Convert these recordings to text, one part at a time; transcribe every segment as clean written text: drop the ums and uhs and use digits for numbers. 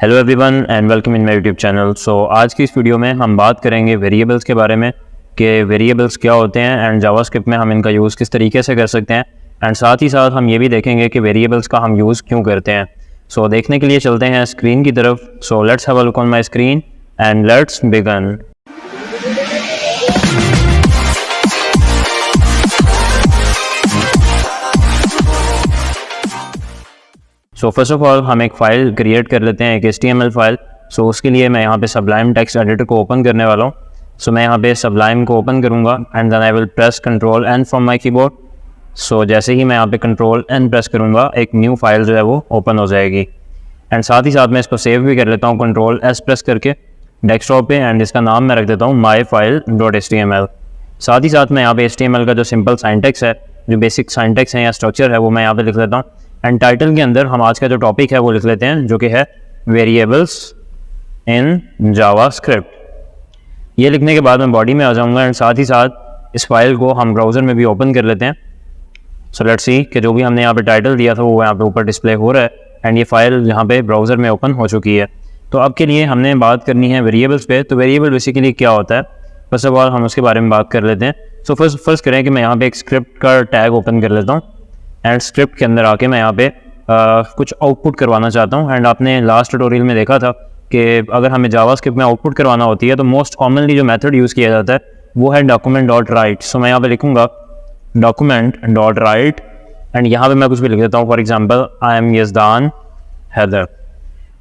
Hello everyone and welcome in my YouTube channel. So आज की इस वीडियो में हम बात करेंगे वेरिएबल्स के बारे में कि वेरिएबल्स क्या होते हैं एंड जावास्क्रिप्ट में हम इनका यूज़ किस तरीके से कर सकते हैं एंड साथ ही साथ हम ये भी देखेंगे कि वेरिएबल्स का हम यूज़ क्यों करते हैं। सो देखने के लिए चलते हैं स्क्रीन की तरफ। So let's have a look on my screen and let's begin. So first of all हम एक फ़ाइल क्रिएट कर लेते हैं, एक HTML फाइल। सो उसके लिए मैं यहाँ पे सबलाइम टेक्स्ट एडिटर को ओपन करने वाला हूँ। सो मैं यहाँ पे सबलाइम को ओपन करूँगा and then I will press Ctrl+N from my keyboard. So जैसे ही मैं यहाँ पे Ctrl+N प्रेस करूँगा एक न्यू फाइल जो है वो ओपन हो जाएगी एंड साथ ही साथ मैं इसको सेव भी कर लेता हूँ Ctrl+S प्रेस करके डेस्कटॉप पे एंड इसका नाम मैं रख देता हूँ myfile.html। साथ ही साथ मैं यहाँ पे HTML का जो सिंपल साइंटेक्स है, जो बेसिक साइंटेक्स है या स्ट्रक्चर है, वो मैं यहाँ पे लिख लेता हूँ एंड टाइटल के अंदर हम आज का जो टॉपिक है वो लिख लेते हैं, जो कि है वेरिएबल्स इन जावास्क्रिप्ट। ये लिखने के बाद मैं बॉडी में आ जाऊंगा एंड साथ ही साथ इस फाइल को हम ब्राउज़र में भी ओपन कर लेते हैं। सो लेट्स सी कि जो भी हमने यहाँ पे टाइटल दिया था वो यहाँ पे ऊपर डिस्प्ले हो रहा है एंड ये फाइल यहाँ पे ब्राउज़र में ओपन हो चुकी है। तो अब के लिए हमने बात करनी है वेरिएबल्स पे। तो वेरिएबल बेसिकली क्या होता है, फर्स्ट ऑफ ऑल हम उसके बारे में बात कर लेते हैं। सो फर्स्ट करें कि मैं यहाँ पे एक स्क्रिप्ट का टैग ओपन कर लेता हूँ एंड स्क्रिप्ट के अंदर आके मैं यहाँ पे कुछ आउटपुट करवाना चाहता हूँ। एंड आपने लास्ट ट्यूटोरियल में देखा था कि अगर हमें जावास्क्रिप्ट में आउटपुट करवाना होती है तो मोस्ट कॉमनली जो मेथड यूज़ किया जाता है वो है document.write। सो मैं यहाँ पे लिखूँगा document.write एंड यहाँ पे मैं कुछ भी लिख देता हूँ, for example I am Yazdan Haider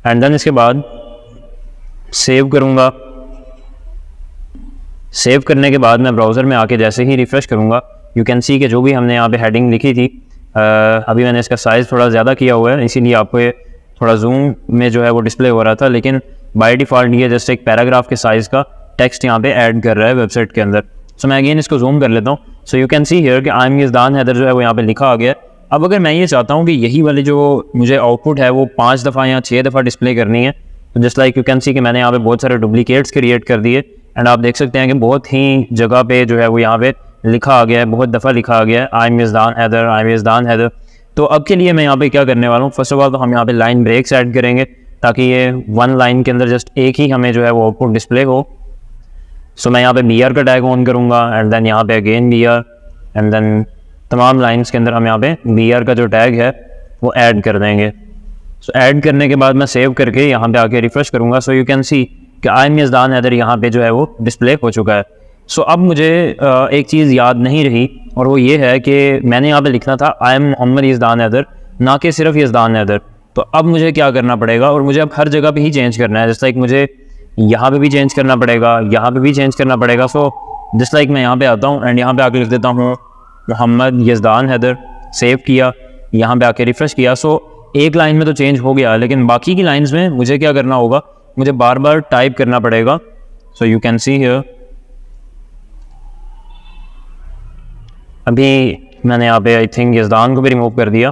and then इसके बाद सेव करूँगा। सेव करने के बाद मैं ब्राउज़र में आके जैसे ही रिफ़्रेश करूँगा यू कैन सी कि जो भी हमने यहाँ पे हेडिंग लिखी थी, अभी मैंने इसका साइज़ थोड़ा ज़्यादा किया हुआ है इसीलिए आपको ये थोड़ा जूम में जो है वो डिस्प्ले हो रहा था, लेकिन बाय डिफ़ॉल्ट ये जस्ट एक पैराग्राफ के साइज़ का टेक्स्ट यहाँ पे ऐड कर रहा है वेबसाइट के अंदर। सो मैं अगेन इसको जूम कर लेता हूँ। So you can see here कि आई एम यज़दान हैदर जो है वो यहाँ पे लिखा आ गया। अब अगर मैं ये चाहता हूँ कि यही वाली जो मुझे आउटपुट है वो 5 दफ़ा या 6 दफ़ा डिस्प्ले करनी है, तो just like you can see कि मैंने यहाँ पे बहुत सारे डुप्लीकेट्स क्रिएट कर दिए एंड आप देख सकते हैं कि बहुत ही जगह पे जो है वो यहाँ पे लिखा आ गया है, बहुत दफ़ा लिखा आ गया है I am Yazdan Haider, I am Yazdan Haider. तो अब के लिए मैं यहाँ पे क्या करने वाला हूँ, फर्स्ट ऑफ ऑल तो हम यहाँ पे लाइन ब्रेक्स ऐड करेंगे ताकि ये वन लाइन के अंदर जस्ट एक ही हमें जो है वो आउटपुट डिस्प्ले हो। सो मैं यहाँ पे BR का टैग ऑन करूँगा एंड देन यहाँ पे अगेन BR एंड देन तमाम लाइन्स के अंदर हम यहाँ पे BR का जो टैग है वो ऐड कर देंगे। सो ऐड करने के बाद मैं सेव करके यहाँ पे आके रिफ्रेश करूँगा। सो यू कैन सी कि आई एम यज़दान हैदर यहाँ पे जो है वो डिस्प्ले हो चुका है। सो अब मुझे एक चीज़ याद नहीं रही और वो ये है कि मैंने यहाँ पे लिखना था आई एम मोहम्मद यज़दान हैदर, ना कि सिर्फ यज़दान हैदर। तो अब मुझे क्या करना पड़ेगा, और मुझे अब हर जगह पे ही चेंज करना है, जस्ट लाइक मुझे यहाँ पे भी चेंज करना पड़ेगा, यहाँ पे भी चेंज करना पड़ेगा। सो जस्ट लाइक मैं यहाँ पे आता हूँ एंड यहाँ पे आके लिख देता हूँ मोहम्मद यज़दान हैदर, सेव किया, यहाँ पे आके रिफ्रेश किया। सो एक लाइन में तो चेंज हो गया, लेकिन बाकी की लाइन्स में मुझे क्या करना होगा, मुझे बार बार टाइप करना पड़ेगा। So you can see here अभी मैंने यहाँ पे आई थिंक यज़दान को भी रिमूव कर दिया।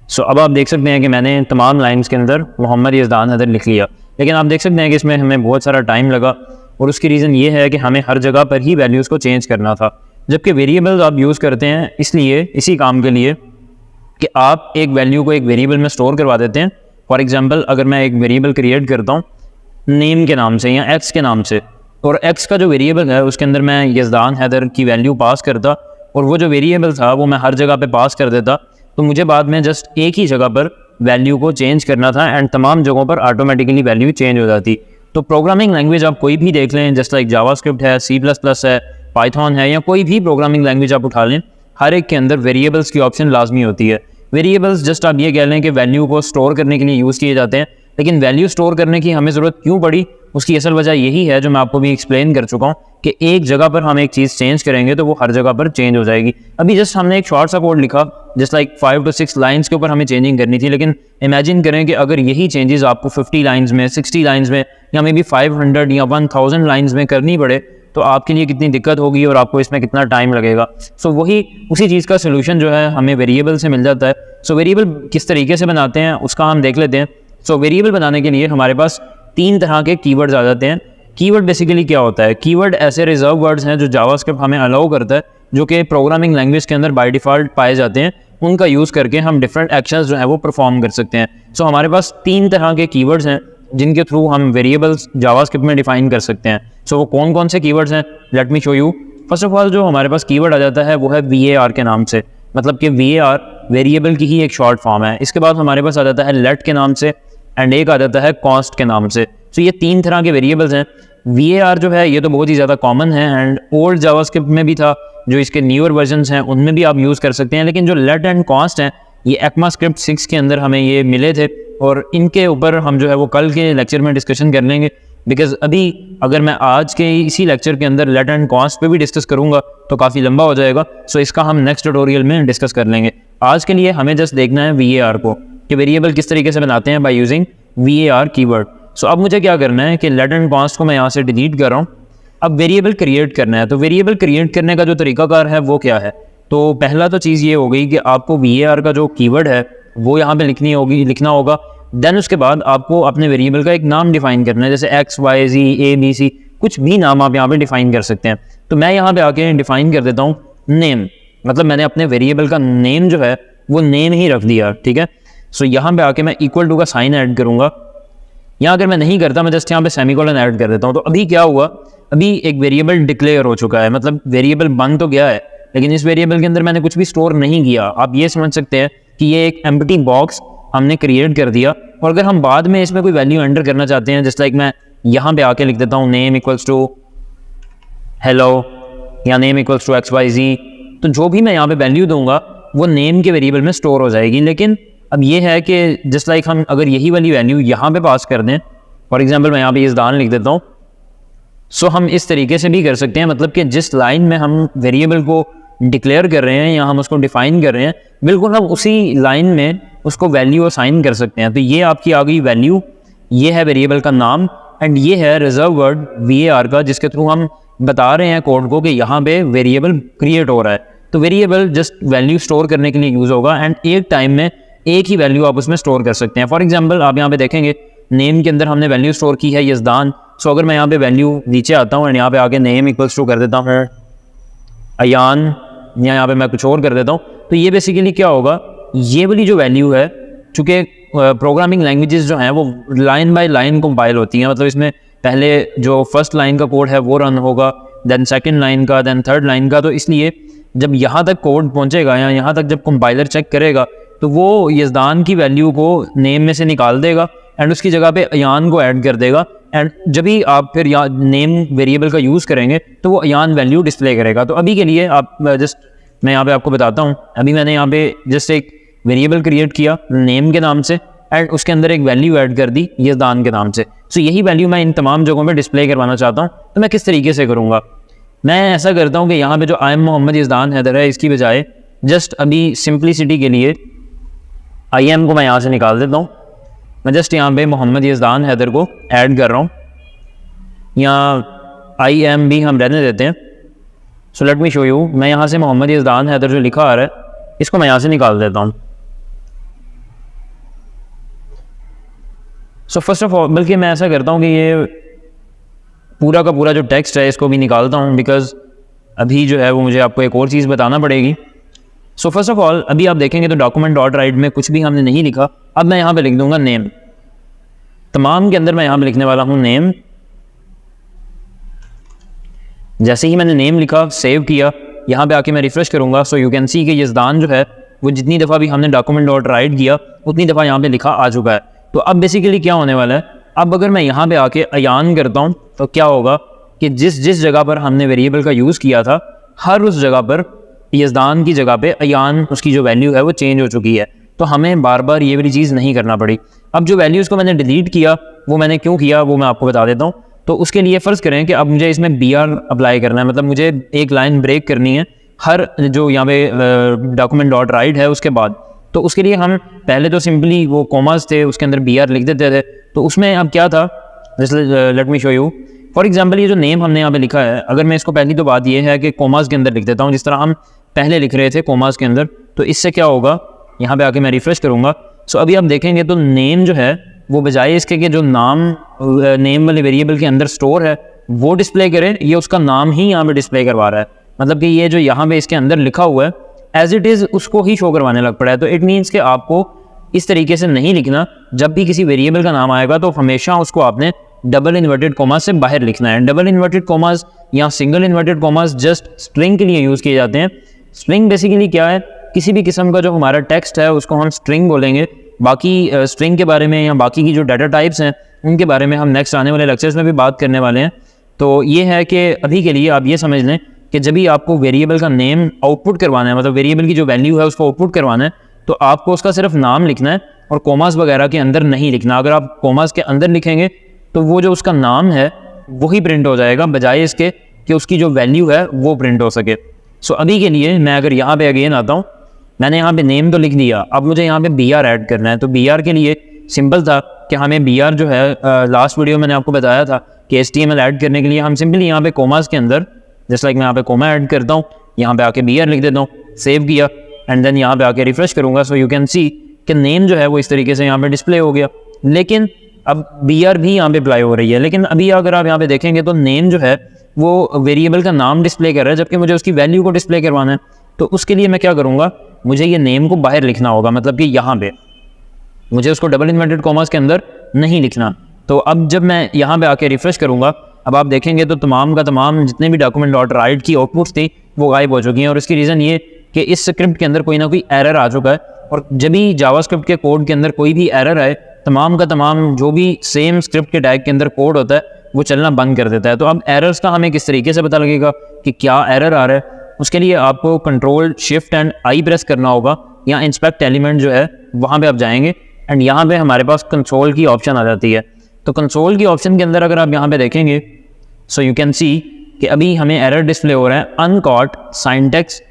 सो अब आप देख सकते हैं कि मैंने तमाम लाइंस के अंदर मोहम्मद यज़दान हैदर लिख लिया, लेकिन आप देख सकते हैं कि इसमें हमें बहुत सारा टाइम लगा और उसकी रीज़न ये है कि हमें हर जगह पर ही वैल्यूज़ को चेंज करना था, जबकि वेरिएबल्स आप यूज़ करते हैं इसलिए, इसी काम के लिए कि आप एक वैल्यू को एक वेरिएबल में स्टोर करवा देते हैं। फॉर एग्जांपल अगर मैं एक वेरिएबल क्रिएट करता हूँ नेम के नाम से या एक्स के नाम से, और एक्स का जो वेरिएबल है उसके अंदर मैं यज़दान हैदर की वैल्यू पास करता और वो जो वेरिएबल था वो मैं हर जगह पे पास कर देता, तो मुझे बाद में जस्ट एक ही जगह पर वैल्यू को चेंज करना था एंड तमाम जगहों पर ऑटोमेटिकली वैल्यू चेंज हो जाती। तो प्रोग्रामिंग लैंग्वेज आप कोई भी देख लें, जस्ट लाइक जावास्क्रिप्ट है, C++ है, पाइथन है, या कोई भी प्रोग्रामिंग लैंग्वेज आप उठा लें, हर एक के अंदर वेरिएबल्स की ऑप्शन लाजमी होती है। वेरिएबल्स जस्ट आप ये कह लें कि वैल्यू को स्टोर करने के लिए यूज़ किए जाते हैं, लेकिन वैल्यू स्टोर करने की हमें ज़रूरत क्यों पड़ी, उसकी असल वजह यही है जो मैं आपको भी एक्सप्लेन कर चुका हूँ कि एक जगह पर हम एक चीज़ चेंज करेंगे तो वो हर जगह पर चेंज हो जाएगी। अभी जस्ट हमने एक शॉर्ट सा कोड लिखा, जस्ट लाइक 5 to 6 लाइन्स के ऊपर हमें चेंजिंग करनी थी, लेकिन इमेजिन करें कि अगर यही चेंजेस आपको 50 लाइन्स में, 60 लाइन्स में, या मे बी 500 या 1000 लाइन्स में करनी पड़े तो आपके लिए कितनी दिक्कत होगी और आपको इसमें कितना टाइम लगेगा। सो वही उसी चीज़ का सोल्यूशन जो है हमें वेरिएबल से मिल जाता है। सो वेरिएबल किस तरीके से बनाते हैं उसका हम देख लेते हैं। सो वेरिएबल बनाने के लिए हमारे पास 3 तरह के कीवर्ड्स आ जाते हैं। कीवर्ड बेसिकली क्या होता है, कीवर्ड ऐसे रिजर्व वर्ड्स हैं जो जावास्क्रिप्ट हमें अलाउ करता है जो कि प्रोग्रामिंग लैंग्वेज के अंदर बाय डिफ़ॉल्ट पाए जाते हैं, उनका यूज़ करके हम डिफरेंट एक्शंस जो है वो परफॉर्म कर सकते हैं। सो हमारे पास 3 तरह के कीवर्ड्स हैं जिनके थ्रू हम वेरिएबल्स जावास्क्रिप्ट में डिफाइन कर सकते हैं। सो वो कौन कौन से कीवर्ड्स हैं, let me show you. First of all जो हमारे पास कीवर्ड आ जाता है वो है VAR के नाम से, मतलब कि VAR वेरिएबल की ही एक शॉर्ट फॉर्म है। इसके बाद हमारे पास आ जाता है लेट के नाम से एंड एक आ जाता है कॉस्ट के नाम से। सो ये 3 तरह के वेरिएबल्स हैं। VAR जो है ये तो बहुत ही ज़्यादा कॉमन है एंड ओल्ड जावास्क्रिप्ट में भी था, जो इसके न्यूअर वर्जन्स हैं उनमें भी आप यूज़ कर सकते हैं। लेकिन जो लेट एंड कॉस्ट हैं ये ECMAScript 6 के अंदर हमें ये मिले थे और इनके ऊपर हम जो है वो कल के लेक्चर में डिस्कशन कर लेंगे, बिकॉज अभी अगर मैं आज के इसी लेक्चर के अंदर लेट एंड कॉस्ट पे भी डिस्कस करूंगा तो काफ़ी लंबा हो जाएगा। सो इसका हम नेक्स्ट ट्यूटोरियल में डिस्कस कर लेंगे। आज के लिए हमें जस्ट देखना है VAR को कि वेरिएबल किस तरीके से बनाते हैं बाय यूजिंग VAR कीवर्ड। सो अब मुझे क्या करना है कि लेट एंड कॉस्ट को मैं यहाँ से डिलीट कर रहा हूँ। अब वेरिएबल क्रिएट करना है, तो वेरिएबल क्रिएट करने का जो तरीकाकार है वो क्या है। तो पहला तो चीज़ ये हो गई कि आपको VAR का जो कीवर्ड है वो यहाँ पे लिखना होगा। देन उसके बाद आपको अपने वेरिएबल का एक नाम डिफाइन करना है, जैसे XYZ ABC कुछ भी नाम आप यहाँ पे डिफाइन कर सकते हैं। तो मैं यहाँ पे आके डिफाइन कर देता हूँ नेम, मतलब मैंने अपने वेरिएबल का नेम जो है वो नेम ही रख दिया, ठीक है। सो यहाँ पे आके मैं इक्वल टू का साइन ऐड करूँगा। यहाँ अगर मैं नहीं करता, मैं जस्ट यहाँ पे सेमीकोलन ऐड कर देता हूँ। तो अभी क्या हुआ, अभी एक वेरिएबल डिक्लेयर हो चुका है, मतलब वेरिएबल बन तो गया है लेकिन इस वेरिएबल के अंदर मैंने कुछ भी स्टोर नहीं किया। आप ये समझ सकते हैं कि ये एक एम्प्टी बॉक्स हमने क्रिएट कर दिया। और अगर हम बाद में इसमें कोई वैल्यू एंटर करना चाहते हैं, जस्ट लाइक मैं यहाँ पे आके लिख देता हूँ नेम इक्वल्स टू हेलो या नेम इक्वल्स टू XYZ, तो जो भी मैं यहाँ पे वैल्यू दूंगा वो नेम के वेरिएबल में स्टोर हो जाएगी। लेकिन अब ये है कि जस्ट लाइक हम अगर यही वाली वैल्यू यहाँ पे पास कर दें, फॉर एग्जाम्पल मैं यहाँ पे इज़दान लिख देता हूँ, सो हम इस तरीके से भी कर सकते हैं, मतलब कि जिस लाइन में हम वेरिएबल को डिक्लेयर कर रहे हैं या हम उसको डिफाइन कर रहे हैं, बिल्कुल हम उसी लाइन में उसको वैल्यू असाइन कर सकते हैं। तो ये आपकी आ गई वैल्यू, ये है वेरिएबल का नाम एंड ये है रिजर्व वर्ड VAR का, जिसके थ्रू हम बता रहे हैं कोड को कि यहाँ पे वेरिएबल क्रिएट हो रहा है। तो वेरिएबल जस्ट वैल्यू स्टोर करने के लिए यूज़ होगा एंड एक टाइम में एक ही वैल्यू आप उसमें स्टोर कर सकते हैं। फॉर एग्जाम्पल आप यहाँ पे देखेंगे नेम के अंदर हमने वैल्यू स्टोर की है यज़दान। सो अगर मैं यहाँ पे वैल्यू नीचे आता हूँ एंड यहाँ पे आके नेम इक्वल्स टू कर देता हूँ अयान, या यहाँ पे मैं कुछ और कर देता हूँ, तो ये बेसिकली क्या होगा, ये वाली जो वैल्यू है, चूँकि प्रोग्रामिंग लैंग्वेजेस जो हैं वो लाइन बाय लाइन कंपाइल होती हैं, मतलब इसमें पहले जो फर्स्ट लाइन का कोड है वो रन होगा, देन सेकंड लाइन का, देन थर्ड लाइन का। तो इसलिए जब यहाँ तक कोड पहुँचेगा या यहाँ तक जब कंपाइलर चेक करेगा तो वो यज़दान की वैल्यू को नेम में से निकाल देगा एंड उसकी जगह पे अयान को ऐड कर देगा। एंड जब भी आप फिर यहाँ नेम वेरिएबल का यूज़ करेंगे तो वो अयान वैल्यू डिस्प्ले करेगा। तो अभी के लिए आप जस्ट मैं यहाँ पे आपको बताता हूँ, अभी मैंने यहाँ पे जस्ट एक वेरिएबल क्रिएट किया नेम के नाम से एंड उसके अंदर एक वैल्यू ऐड कर दी यज़दान के नाम से। सो यही वैल्यू मैं इन तमाम जगहों पे डिस्प्ले करवाना चाहता हूँ। तो मैं किस तरीके से करूँगा, मैं ऐसा करता हूँ कि यहाँ पे जो आई एम मोहम्मद यज़दान हैदर है, इसकी बजाय जस्ट अभी सिंप्लिसिटी के लिए IM को मैं यहाँ से निकाल देता हूँ। मैं जस्ट यहाँ पे मोहम्मद यज़दान हैदर को ऐड कर रहा हूँ, यहाँ IM भी हम रहने देते हैं। So let me show you, मैं यहाँ से मोहम्मद यज़दान हैदर जो लिखा आ रहा है इसको मैं यहाँ से निकाल देता हूँ। सो फर्स्ट ऑफ ऑल बल्कि मैं ऐसा करता हूँ कि ये पूरा का पूरा जो टेक्स्ट है इसको भी निकालता हूँ, बिकॉज अभी जो है वो मुझे आपको एक और चीज़ बताना पड़ेगी। सो फर्स्ट ऑफ ऑल अभी आप देखेंगे तो डॉक्यूमेंट डॉट राइट में कुछ भी हमने नहीं लिखा। अब मैं यहाँ पे लिख दूंगा नेम, तमाम के अंदर मैं यहाँ पे लिखने वाला हूँ नेम। जैसे ही मैंने नेम लिखा, सेव किया, यहाँ पे आके मैं रिफ्रेश करूँगा, सो यू कैन सी कि यज़दान जो है वो जितनी दफ़ा भी हमने डॉक्यूमेंट डॉट राइट किया उतनी दफ़ा यहाँ पे लिखा आ चुका है। तो अब बेसिकली क्या होने वाला है, अब अगर मैं यहाँ पे आके अयान करता हूँ तो क्या होगा कि जिस जगह पर हमने वेरिएबल का यूज़ किया था हर उस जगह पर यज़दान की जगह पे अयान उसकी जो वैल्यू है वो चेंज हो चुकी है। तो हमें बार बार ये वाली चीज़ नहीं करना पड़ी। अब जो वैल्यूज़ को मैंने डिलीट किया वो मैंने क्यों किया वो मैं आपको बता देता हूँ। तो उसके लिए फ़र्ज़ करें कि अब मुझे इसमें BR अप्लाई करना है, मतलब मुझे एक लाइन ब्रेक करनी है हर जो यहाँ पे डॉक्यूमेंट डॉट राइट है उसके बाद। तो उसके लिए हम पहले तो सिंपली वो कॉमास थे उसके अंदर BR लिख देते थे। तो उसमें अब क्या था, let me show you. For example ये जो नेम हमने यहाँ पे लिखा है, अगर मैं इसको पहली तो बात ये है कि कॉमास के अंदर लिख देता हूँ जिस तरह हम पहले लिख रहे थे कॉमास के अंदर, तो इससे क्या होगा, यहाँ पे आके मैं रिफ्रेश करूँगा। सो अभी आप देखेंगे तो नेम जो है वो बजाय इसके कि जो नाम नेम वाले वेरिएबल के अंदर स्टोर है वो डिस्प्ले करे, ये उसका नाम ही यहाँ पे डिस्प्ले करवा रहा है। मतलब कि ये जो यहाँ पे इसके अंदर लिखा हुआ है एज इट इज़ उसको ही शो करवाने लग पड़ा है। तो इट मीन्स कि आपको इस तरीके से नहीं लिखना, जब भी किसी वेरिएबल का नाम आएगा तो हमेशा उसको आपने डबल इन्वर्टेड कोमास से बाहर लिखना है। डबल इन्वर्टेड कोमास या single inverted commas just string के लिए यूज़ किए जाते हैं। स्ट्रिंग बेसिकली क्या है, किसी भी किस्म का जो हमारा टेक्स्ट है उसको हम स्ट्रिंग बोलेंगे। बाकी स्ट्रिंग के बारे में या बाकी की जो डाटा टाइप्स हैं उनके बारे में हम नेक्स्ट आने वाले लेक्चर्स में भी बात करने वाले हैं। तो ये है कि अभी के लिए आप ये समझ लें कि जब भी आपको वेरिएबल का नेम आउटपुट करवाना है, मतलब वेरिएबल की जो वैल्यू है उसको आउटपुट करवाना है, तो आपको उसका सिर्फ नाम लिखना है और कोमास वगैरह के अंदर नहीं लिखना। अगर आप कोमास के अंदर लिखेंगे तो वो जो उसका नाम है वही प्रिंट हो जाएगा, बजाय इसके कि उसकी जो वैल्यू है वो प्रिंट हो सके। सो अभी के लिए मैं अगर यहाँ पे अगेन आता हूँ, मैंने यहाँ पे नेम तो लिख दिया, अब मुझे यहाँ पे बी आर ऐड करना है। तो बी आर के लिए सिंपल था कि हमें बी आर जो है लास्ट वीडियो मैंने आपको बताया था कि HTML ऐड करने के लिए हम सिंपली यहाँ पे कोमास के अंदर जस्ट लाइक मैं यहाँ पे कोमा ऐड करता हूँ, यहाँ पे आके बी आर लिख देता हूँ, सेव किया एंड देन यहाँ पे आके रिफ्रेश करूँगा। सो यू कैन सी कि नेम जो है वो इस तरीके से यहाँ पे डिस्प्ले हो गया। लेकिन अब बी आर भी यहाँ पे अप्लाई हो रही है, लेकिन अभी अगर आप यहाँ पे देखेंगे तो नेम जो है वो वेरिएबल का नाम डिस्प्ले कर रहा है, जबकि मुझे उसकी वैल्यू को डिस्प्ले करवाना है। तो उसके लिए मैं क्या करूँगा, मुझे ये नेम को बाहर लिखना होगा, मतलब कि यहाँ पे मुझे उसको डबल इन्वर्टेड कॉमास के अंदर नहीं लिखना। तो अब जब मैं यहाँ पे आके रिफ्रेश करूँगा, अब आप देखेंगे तो तमाम का तमाम जितने भी डॉक्यूमेंट डॉट राइट की आउटपुट्स थी वो गायब हो चुकी हैं। और इसकी रीज़न ये कि इस स्क्रिप्ट के अंदर कोई ना कोई एरर आ चुका है, और जब भी जावास्क्रिप्ट के कोड के अंदर कोई भी एरर आए, तमाम का तमाम जो भी सेम स्क्रिप्ट के टैग के अंदर कोड होता है वो चलना बंद कर देता है। तो अब एरर्स का हमें किस तरीके से पता लगेगा कि क्या एरर आ रहा है, उसके लिए आपको control shift and I press करना होगा, या इंस्पेक्ट एलिमेंट जो है वहाँ पे आप जाएंगे एंड यहाँ पे हमारे पास कंसोल की ऑप्शन आ जाती है। तो कंसोल की ऑप्शन के अंदर अगर आप यहाँ पे देखेंगे, सो यू कैन सी कि अभी हमें एरर डिस्प्ले हो रहा है uncaught syntax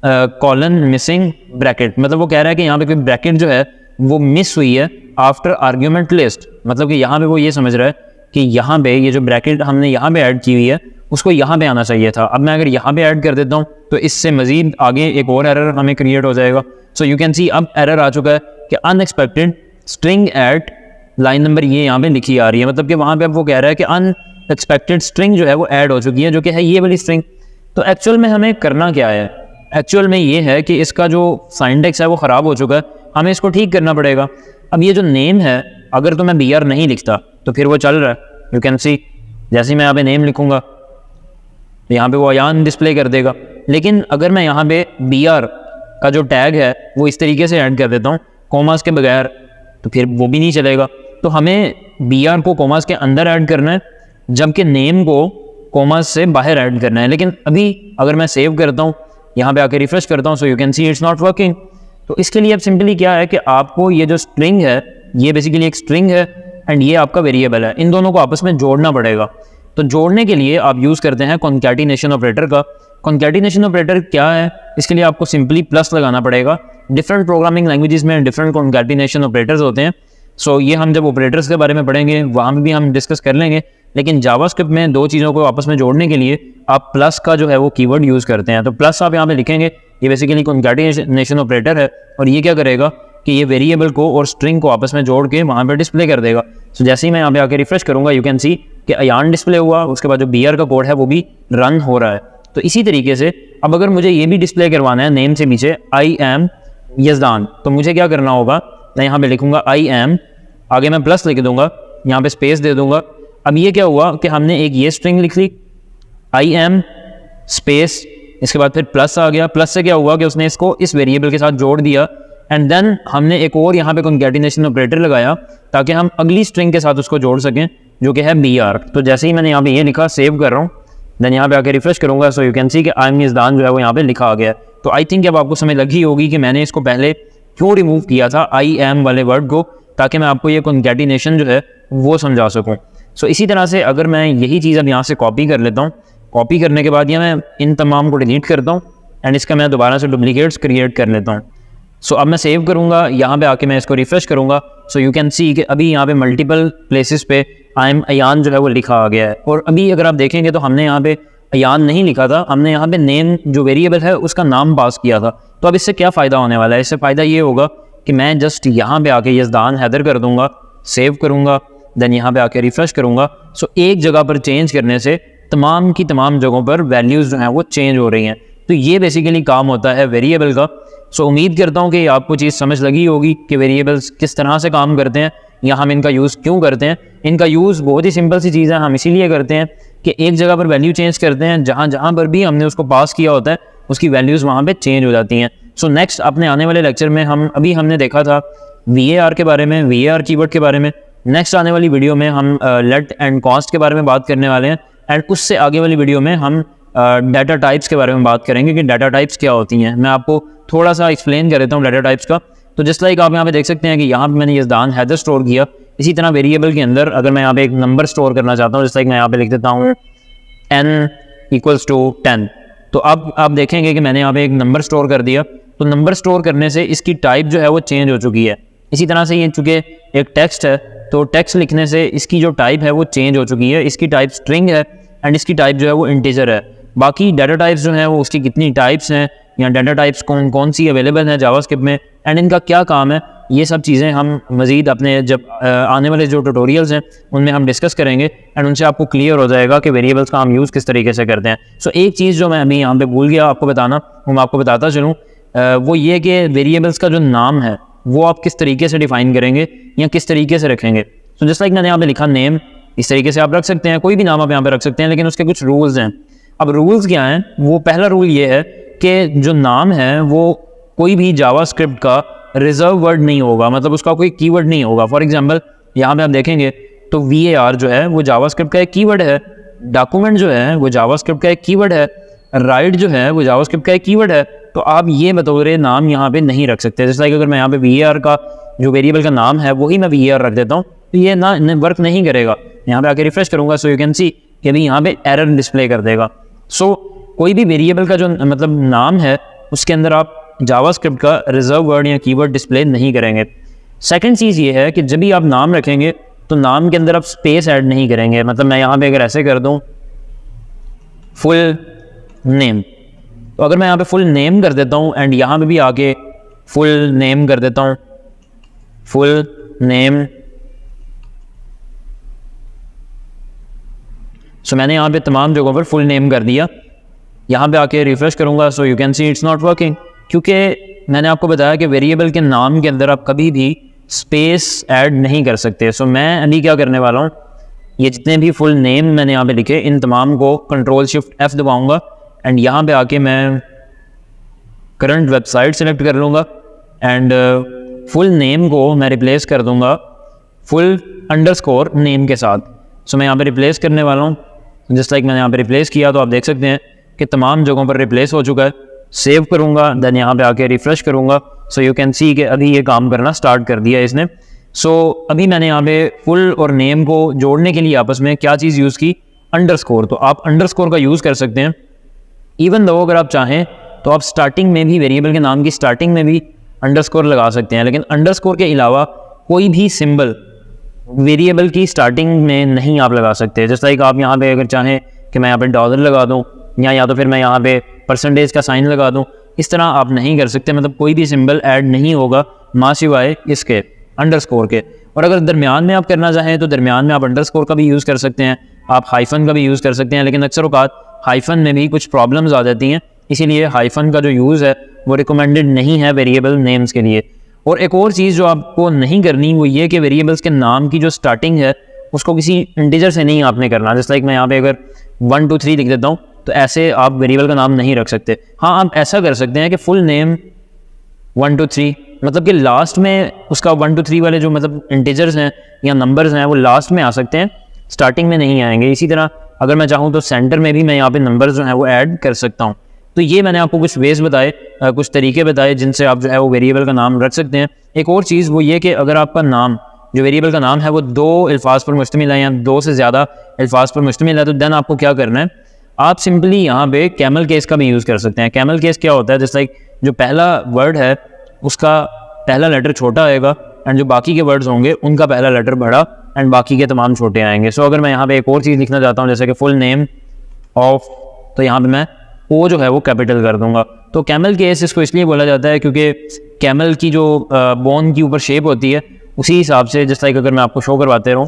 colon missing bracket. मतलब वो कह रहा है कि यहाँ पे कोई ब्रैकेट जो है वो मिस हुई है आफ्टर आर्ग्यूमेंट लिस्ट। मतलब कि यहाँ पे वो ये समझ रहा है कि यहाँ पे ये जो ब्रैकेट हमने यहाँ पे ऐड की हुई है उसको यहाँ पे आना चाहिए था। अब मैं अगर यहाँ पे ऐड कर देता हूँ तो इससे मजीद आगे एक और एरर हमें क्रिएट हो जाएगा। सो यू कैन सी अब एरर आ चुका है कि unexpected string at line number ये यहाँ पे लिखी आ रही है। मतलब कि वहाँ पे अब वो कह रहा है कि अनएक्सपेक्टेड स्ट्रिंग जो है वो ऐड हो चुकी है, जो कि है ये वाली स्ट्रिंग। तो एक्चुअल में हमें करना क्या है, एक्चुअल में ये है कि इसका जो सिंटैक्स है वो ख़राब हो चुका है, हमें इसको ठीक करना पड़ेगा। अब ये जो नेम है, अगर तो मैं बी आर नहीं लिखता तो फिर वो चल रहा है, यू कैन सी जैसे ही मैं यहाँ पे नेम लिखूँगा तो यहाँ पे वो अयान डिस्प्ले कर देगा। लेकिन अगर मैं यहाँ पे बी आर का जो टैग है वो इस तरीके से ऐड कर देता हूँ कोमास के बगैर, तो फिर वो भी नहीं चलेगा। तो हमें बी आर को कोमास के अंदर ऐड करना है, जबकि नेम को कोमास से बाहर ऐड करना है। लेकिन अभी अगर मैं सेव करता हूँ, यहाँ पे आके रिफ्रेश करता हूँ, so you can see it's not working. तो इसके लिए अब सिंपली क्या है कि आपको ये जो स्ट्रिंग है, ये बेसिकली एक स्ट्रिंग है एंड ये आपका वेरिएबल है, इन दोनों को आपस में जोड़ना पड़ेगा। तो जोड़ने के लिए आप यूज़ करते हैं कॉन्कैटिनेशन ऑपरेटर का। कॉन्कैटिनेशन ऑपरेटर क्या है, इसके लिए आपको सिंपली प्लस लगाना पड़ेगा। डिफरेंट प्रोग्रामिंग लैंग्वेजेस में डिफरेंट कॉन्कैटिनेशन ऑपरेटर्स होते हैं। सो ये हम जब ऑपरेटर्स के बारे में पढ़ेंगे वहाँ में भी हम डिस्कस कर लेंगे। लेकिन जावास्क्रिप्ट में दो चीज़ों को आपस में जोड़ने के लिए आप प्लस का जो है वो कीवर्ड यूज़ करते हैं। तो प्लस आप यहाँ पे लिखेंगे, ये बेसिकली कॉन्कैटिनेशन ऑपरेटर है, और ये क्या करेगा कि ये वेरिएबल को और स्ट्रिंग को आपस में जोड़ के वहाँ पे डिस्प्ले कर देगा। सो जैसे ही मैं यहाँ पे आके रिफ्रेश करूँगा, यू कैन सी कि अयान डिस्प्ले हुआ, उसके बाद जो बी आर का कोड है वो भी रन हो रहा है। तो इसी तरीके से अब अगर मुझे ये भी डिस्प्ले करवाना है नेम से पीछे आई एम यजदान, तो मुझे क्या करना होगा, मैं यहाँ पे लिखूँगा आई एम, आगे मैं प्लस लिख दूंगा, यहाँ पे स्पेस दे दूंगा। अब ये क्या हुआ कि हमने एक ये स्ट्रिंग लिख ली आई एम स्पेस, इसके बाद फिर प्लस आ गया। प्लस से क्या हुआ कि उसने इसको इस वेरिएबल के साथ जोड़ दिया एंड देन हमने एक और यहाँ पे कॉन्कैटिनेशन ऑपरेटर लगाया ताकि हम अगली स्ट्रिंग के साथ उसको जोड़ सकें, जो कि है बी आर। तो जैसे ही मैंने यहाँ पे ये लिखा, सेव कर रहा हूँ, देन यहाँ पे आके रिफ्रेश करूँगा, सो यू कैन सी कि आई एम यजदान जो है वो यहाँ पे लिखा आ गया। तो आई थिंक अब आपको समझ लगी होगी कि मैंने इसको पहले क्यों रिमूव किया था आई एम वाले वर्ड को, ताकि मैं आपको ये कॉन्कैटिनेशन जो है वो समझा सकूँ। सो इसी तरह से अगर मैं यही चीज़ अब यहाँ से कॉपी कर लेता हूँ, कॉपी करने के बाद या मैं इन तमाम को डिलीट करता हूँ एंड इसका मैं दोबारा से डुप्लीकेट्स क्रिएट कर लेता हूँ। सो अब मैं सेव करूँगा, यहाँ पे आके मैं इसको रिफ्रेश करूँगा, सो यू कैन सी कि अभी यहाँ पे मल्टीपल प्लेसेस पे आई एम अयान जो है वो लिखा आ गया है। और अभी अगर आप देखेंगे तो हमने यहाँ पे अयान नहीं लिखा था, हमने यहाँ पे नेम जो वेरिएबल है उसका नाम पास किया था। तो अब इससे क्या फ़ायदा होने वाला है, इससे फ़ायदा ये होगा कि मैं जस्ट यहाँ पे आके यजदान हैदर कर दूँगा, सेव करूँगा, देन यहाँ पे आके रिफ्रेश करूँगा। सो एक जगह पर चेंज करने से तमाम की तमाम जगहों पर वैल्यूज़ जो हैं वो चेंज हो रही हैं। तो ये बेसिकली काम होता है वेरिएबल का। सो उम्मीद करता हूँ कि आपको चीज़ समझ लगी होगी कि वेरिएबल्स किस तरह से काम करते हैं या हम इनका यूज़ क्यों करते हैं। इनका यूज़ बहुत ही सिंपल सी चीज़ है, हम इसीलिए करते हैं कि एक जगह पर वैल्यू चेंज करते हैं, जहाँ जहाँ पर भी हमने उसको पास किया होता है उसकी वैल्यूज़ वहाँ पे चेंज हो जाती हैं। सो नेक्स्ट अपने आने वाले लेक्चर में हमने देखा था VAR के बारे में, VAR कीवर्ड के बारे में। नेक्स्ट आने वाली वीडियो में हम लेट एंड कॉस्ट के बारे में बात करने वाले हैं, एंड उससे आगे वाली वीडियो में हम डाटा टाइप्स के बारे में बात करेंगे कि डाटा टाइप्स क्या होती हैं। मैं आपको थोड़ा सा एक्सप्लेन कर देता हूँ डाटा टाइप्स का। तो जस्ट लाइक आप यहाँ पे देख सकते हैं कि यहाँ पे मैंने यज़दान हैदर स्टोर किया। इसी तरह वेरिएबल के अंदर अगर मैं यहाँ पे एक नंबर स्टोर करना चाहता हूँ, जस्ट लाइक मैं यहाँ पे लिख देता हूँ n = 10, तो अब आप देखेंगे कि मैंने यहाँ पे एक नंबर स्टोर कर दिया। तो नंबर स्टोर करने से इसकी टाइप जो है वो चेंज हो चुकी है। इसी तरह से ये चूँकि एक टेक्स्ट है, तो टेक्स्ट लिखने से इसकी जो टाइप है वो चेंज हो चुकी है। इसकी टाइप स्ट्रिंग है एंड इसकी टाइप जो है वो इंटीजर है। बाकी डाटा टाइप्स जो हैं वो उसकी कितनी टाइप्स हैं या डाटा टाइप्स कौन कौन सी अवेलेबल हैं जावास्क्रिप्ट में एंड इनका क्या काम है, ये सब चीज़ें हम मज़ीद अपने जब आने वाले जो ट्यूटोरियल्स हैं उनमें हम डिस्कस करेंगे एंड उनसे आपको क्लियर हो जाएगा कि वेरिएबल्स का हम यूज़ किस तरीके से करते हैं। सो एक चीज़ जो मैं अभी यहाँ पे भूल गया आपको बताना, वो मैं आपको बताता चलूँ, वो ये कि वेरिएबल्स का जो नाम है वो आप किस तरीके से डिफ़ाइन करेंगे या किस तरीके से रखेंगे। सो जस्ट लाइक मैंने यहाँ पे लिखा नेम, इस तरीके से आप रख सकते हैं, कोई भी नाम आप यहाँ पे रख सकते हैं, लेकिन उसके कुछ रूल्स हैं। अब रूल्स क्या हैं? वो पहला रूल ये है कि जो नाम है वो कोई भी जावास्क्रिप्ट का रिजर्व वर्ड नहीं होगा, मतलब उसका कोई कीवर्ड नहीं होगा। फॉर एग्जांपल यहाँ पे आप देखेंगे तो VAR जो है वो जावास्क्रिप्ट का एक कीवर्ड है, डॉक्यूमेंट जो है वो जावास्क्रिप्ट का एक कीवर्ड है, राइट जो है वो जावास्क्रिप्ट का एक कीवर्ड है। तो आप ये बतौर नाम यहाँ पे नहीं रख सकते। जैसे लाइक अगर मैं यहाँ पे VAR का जो वेरिएबल का नाम है वही मैं VAR रख देता हूँ तो ये ना वर्क नहीं करेगा। यहाँ पे आके रिफ्रेश करूँगा सो यू कैन सी कि अभी यहाँ पे एरर डिस्प्ले कर देगा। सो कोई भी वेरिएबल का जो मतलब नाम है उसके अंदर आप जावास्क्रिप्ट का रिजर्व वर्ड या कीवर्ड डिस्प्ले नहीं करेंगे। सेकंड चीज़ ये है कि जब भी आप नाम रखेंगे तो नाम के अंदर आप स्पेस ऐड नहीं करेंगे। मतलब मैं यहाँ पे अगर ऐसे कर दूँ फुल नेम, तो अगर मैं यहाँ पे फुल नेम कर देता हूँ एंड यहाँ पे भी आके फुल नेम कर देता हूँ, फुल नेम, सो मैंने यहाँ पे तमाम जगहों पर फुल नेम कर दिया। यहाँ पे आके रिफ्रेश करूँगा so you can see it's not working, क्योंकि मैंने आपको बताया कि वेरिएबल के नाम के अंदर आप कभी भी स्पेस ऐड नहीं कर सकते। सो मैं अभी क्या करने वाला हूँ, ये जितने भी फुल नेम मैंने यहाँ पे लिखे इन तमाम को Ctrl+Shift+F दबाऊँगा एंड यहाँ पे आके मैं करंट वेबसाइट सेलेक्ट कर लूँगा एंड फुल नेम को मैं रिप्लेस कर दूँगा फुल अंडरस्कोर नेम के साथ। सो मैं यहाँ पे रिप्लेस करने वाला हूँ। जस्ट लाइक मैंने यहाँ पे रिप्लेस किया तो आप देख सकते हैं कि तमाम जगहों पर रिप्लेस हो चुका है। सेव करूँगा, देन यहाँ पे आके रिफ्रेश करूँगा सो यू कैन सी कि अभी ये काम करना स्टार्ट कर दिया इसने। सो अभी मैंने यहाँ पे फुल और नेम को जोड़ने के लिए आपस में क्या चीज़ यूज़ की, अंडरस्कोर। तो आप अंडरस्कोर का यूज़ कर सकते हैं। इवन दो अगर आप चाहें तो आप स्टार्टिंग में भी वेरिएबल के नाम की स्टार्टिंग में भी अंडरस्कोर लगा सकते हैं, लेकिन अंडरस्कोर के अलावा कोई भी सिंबल वेरिएबल की स्टार्टिंग में नहीं आप लगा सकते। जैसे लाइक आप यहाँ पे अगर चाहें कि मैं यहाँ पे डॉलर लगा दूँ या तो फिर मैं यहाँ पे परसेंटेज का साइन लगा दूँ, इस तरह आप नहीं कर सकते। मतलब कोई भी सिंबल ऐड नहीं होगा माँ सिवाय इसके अंडरस्कोर के। और अगर दरमियान में आप करना चाहें तो दरमियान में आप अंडरस्कोर का भी यूज़ कर सकते हैं, आप हाइफन का भी यूज़ कर सकते हैं, लेकिन अक्सर औक़ात हाइफन में भी कुछ प्रॉब्लम्स आ जाती हैं, इसीलिए हाइफन का जो यूज़ है वो रिकमेंडेड नहीं है वेरिएबल नेम्स के लिए। और एक और चीज़ जो आपको नहीं करनी वो ये कि वेरिएबल्स के नाम की जो स्टार्टिंग है उसको किसी इंटीजर से नहीं आपने करना। जैसे लाइक मैं यहाँ पे अगर 1 2 3 लिख देता हूँ तो ऐसे आप वेरिएबल का नाम नहीं रख सकते। हाँ, आप ऐसा कर सकते हैं कि फुल नेम 1 2 3, मतलब कि लास्ट में उसका 1 2 3 वाले जो मतलब इंटीजर्स हैं या नंबर्स हैं वो लास्ट में आ सकते हैं, स्टार्टिंग में नहीं आएंगे। इसी तरह अगर मैं चाहूँ तो सेंटर में भी मैं यहाँ पे नंबर्स जो हैं वो ऐड कर सकता हूँ। तो ये मैंने आपको कुछ वेज बताए, कुछ तरीके बताए जिनसे आप जो है वो वेरिएबल का नाम रख सकते हैं। एक और चीज़ वो ये कि अगर आपका नाम जो वेरिएबल का नाम है वो 2 अल्फाज पर मुश्तमिल है या 2 से ज़्यादा अल्फाज पर मुश्तमिल है, तो देन आपको क्या करना है, आप सिंपली यहाँ पे कैमल केस का भी यूज़ कर सकते हैं। कैमल केस क्या होता है, जैसे लाइक जो पहला वर्ड है उसका पहला लेटर छोटा आएगा एंड जो बाकी के वर्ड्स होंगे उनका पहला लेटर बड़ा एंड बाकी के तमाम छोटे आएंगे। सो अगर मैं यहाँ पे एक और चीज़ लिखना चाहता हूँ जैसे कि फुल नेम ऑफ, तो यहाँ पे मैं ओ जो है वो कैपिटल कर दूंगा। तो कैमल केस इसको इसलिए बोला जाता है क्योंकि कैमल की जो बोन की ऊपर शेप होती है उसी हिसाब से, जस्ट लाइक अगर मैं आपको शो करवाते रहूँ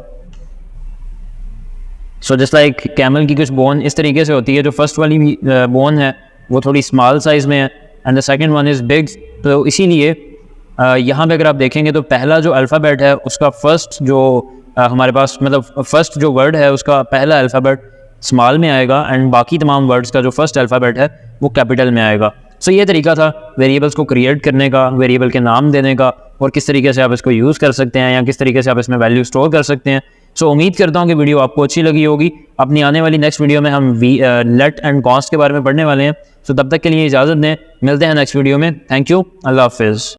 सो जस्ट लाइक कैमल की कुछ बोन इस तरीके से होती है, जो फर्स्ट वाली बोन है वो थोड़ी स्मॉल साइज़ में है and the second one is big. तो इसीलिए यहाँ पे अगर आप देखेंगे तो पहला जो अल्फ़ाबेट है उसका फर्स्ट जो हमारे पास मतलब फर्स्ट जो वर्ड है उसका पहला अल्फ़ाबेट स्मॉल में आएगा एंड बाकी तमाम वर्ड्स का जो फर्स्ट अल्फ़ाबेट है वो कैपिटल में आएगा। सो ये तरीका था वेरिएबल्स को क्रिएट करने का, वेरिएबल के नाम देने का, और किस तरीके से आप इसको यूज़ कर सकते हैं या किस तरीके से आप इसमें वैल्यू स्टोर कर सकते हैं। सो उम्मीद करता हूँ कि वीडियो आपको अच्छी लगी होगी। अपनी आने वाली नेक्स्ट वीडियो में हम लेट एंड कॉन्स्ट के बारे में पढ़ने वाले हैं। सो तब तक के लिए इजाज़त दें, मिलते हैं नेक्स्ट वीडियो में। थैंक यू, अल्लाह हाफिज़।